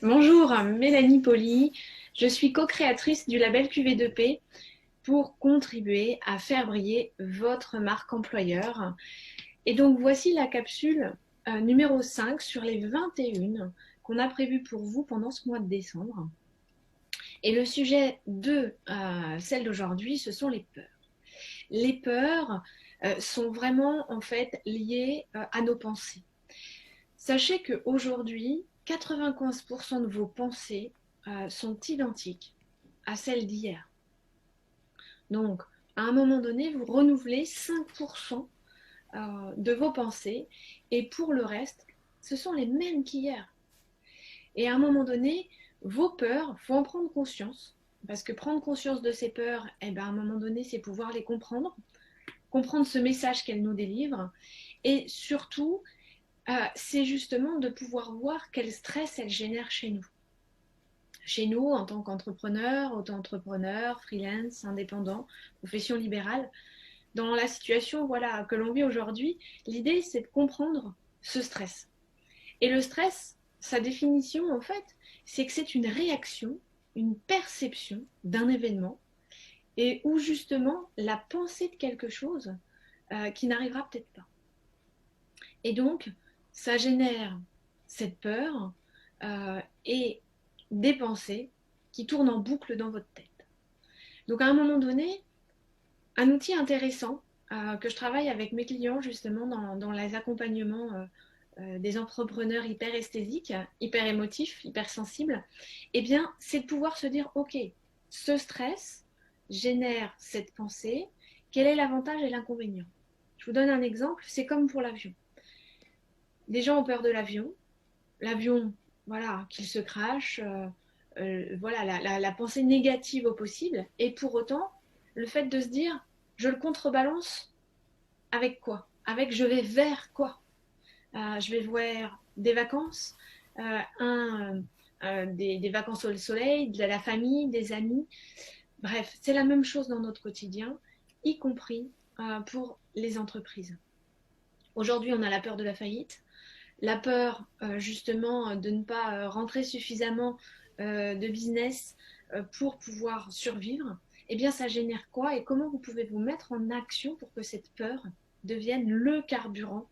Bonjour, Mélanie Poli. Je suis co-créatrice du label QV2P pour contribuer à faire briller votre marque employeur. Et donc voici la capsule numéro 5 sur les 21 qu'on a prévues pour vous pendant ce mois de décembre. Et le sujet de celle d'aujourd'hui, ce sont les peurs. Les peurs sont vraiment en fait liées à nos pensées. Sachez qu'aujourd'hui, 95% de vos pensées sont identiques à celles d'hier. Donc, à un moment donné, vous renouvelez 5% de vos pensées et pour le reste, ce sont les mêmes qu'hier. Et à un moment donné, vos peurs, il faut en prendre conscience. Parce que prendre conscience de ces peurs, eh ben, à un moment donné, c'est pouvoir les comprendre, comprendre ce message qu'elles nous délivrent et surtout, c'est justement de pouvoir voir quel stress elles génèrent chez nous. Chez nous, en tant qu'entrepreneur, auto-entrepreneur, freelance, indépendant, profession libérale, dans la situation voilà, que l'on vit aujourd'hui, l'idée c'est de comprendre ce stress. Et le stress, sa définition en fait, c'est que c'est une réaction, une perception d'un événement et où justement la pensée de quelque chose qui n'arrivera peut-être pas. Et donc, ça génère cette peur et des pensées qui tournent en boucle dans votre tête. Donc, à un moment donné, un outil intéressant que je travaille avec mes clients justement dans les accompagnements des entrepreneurs hyper esthésiques, hyper émotifs, hyper sensibles, eh bien, c'est de pouvoir se dire, OK, ce stress génère cette pensée, quel est l'avantage et l'inconvénient? Je vous donne un exemple, c'est comme pour l'avion. Les gens ont peur de l'avion. L'avion, voilà, qu'il se crache, voilà, la pensée négative au possible. Et pour autant, le fait de se dire, je le contrebalance avec quoi? Avec je vais vers quoi? Je vais voir des vacances, des vacances au soleil, de la famille, des amis. Bref, c'est la même chose dans notre quotidien, y compris pour les entreprises. Aujourd'hui, on a la peur de la faillite, la peur justement de ne pas rentrer suffisamment de business pour pouvoir survivre, eh bien ça génère quoi et comment vous pouvez vous mettre en action pour que cette peur devienne le carburant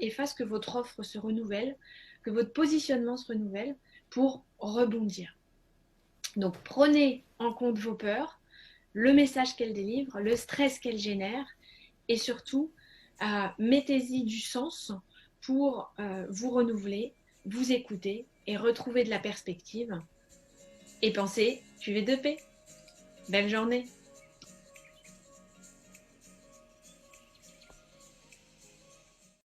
et fasse que votre offre se renouvelle, que votre positionnement se renouvelle pour rebondir. Donc prenez en compte vos peurs, le message qu'elles délivrent, le stress qu'elles génèrent et surtout, mettez-y du sens pour vous renouveler, vous écouter et retrouver de la perspective. Et pensez QV2P. Belle journée!